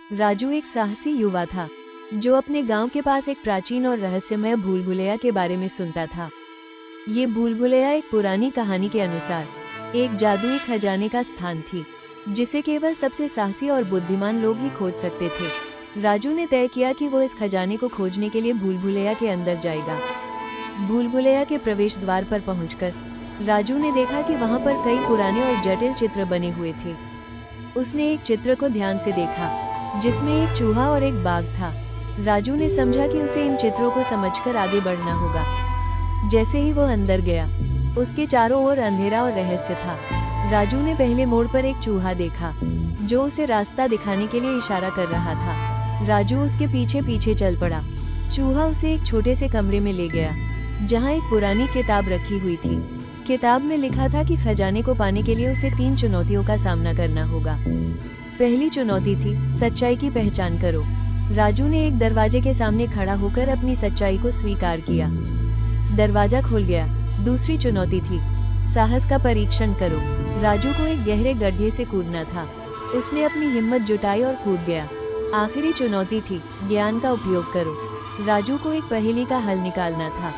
राजू एक साहसी युवा था जो अपने गांव के पास एक प्राचीन और रहस्यमय भूल भुलैया के बारे में सुनता था। ये भूल भुलैया एक पुरानी कहानी के अनुसार एक जादुई खजाने का स्थान थी जिसे केवल सबसे साहसी और बुद्धिमान लोग ही खोज सकते थे। राजू ने तय किया कि वो इस खजाने को खोजने के लिए भूल भुलैया के अंदर जाएगा। भूल भुलैया के प्रवेश द्वार पर पहुंचकर राजू ने देखा कि वहां पर कई पुराने और जटिल चित्र बने हुए थे। उसने एक चित्र को ध्यान से देखा जिसमें एक चूहा और एक बाघ था। राजू ने समझा कि उसे इन चित्रों को समझकर आगे बढ़ना होगा। जैसे ही वो अंदर गया, उसके चारों ओर अंधेरा और रहस्य था। राजू ने पहले मोड़ पर एक चूहा देखा जो उसे रास्ता दिखाने के लिए इशारा कर रहा था। राजू उसके पीछे पीछे चल पड़ा। चूहा उसे एक छोटे से कमरे में ले गया जहां एक पुरानी किताब रखी हुई थी। किताब में लिखा था कि खजाने को पाने के लिए उसे 3 चुनौतियों का सामना करना होगा। पहली चुनौती थी सच्चाई की पहचान करो। राजू ने एक दरवाजे के सामने खड़ा होकर अपनी सच्चाई को स्वीकार किया। दरवाजा खुल गया। दूसरी चुनौती थी साहस का परीक्षण करो। राजू को एक गहरे गड्ढे से कूदना था। उसने अपनी हिम्मत जुटाई और कूद गया। आखिरी चुनौती थी ज्ञान का उपयोग करो। राजू को एक पहेली का हल निकालना था।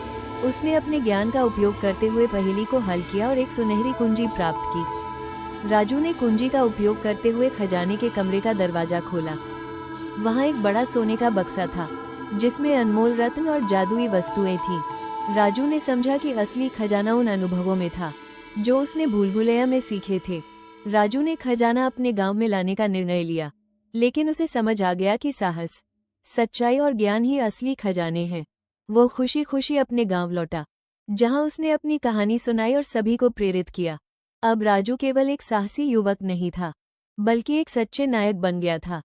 उसने अपने ज्ञान का उपयोग करते हुए पहेली को हल किया और एक सुनहरी कुंजी प्राप्त की। राजू ने कुंजी का उपयोग करते हुए खजाने के कमरे का दरवाजा खोला। वहां एक बड़ा सोने का बक्सा था जिसमें अनमोल रत्न और जादुई वस्तुएं थीं। राजू ने समझा कि असली खजाना उन अनुभवों में था जो उसने भूल भुलैया में सीखे थे। राजू ने खजाना अपने गांव में लाने का निर्णय लिया, लेकिन उसे समझ आ गया कि साहस, सच्चाई और ज्ञान ही असली खजाने हैं। वो खुशी खुशी अपने गांव लौटा जहां उसने अपनी कहानी सुनाई और सभी को प्रेरित किया। अब राजू केवल एक साहसी युवक नहीं था बल्कि एक सच्चे नायक बन गया था।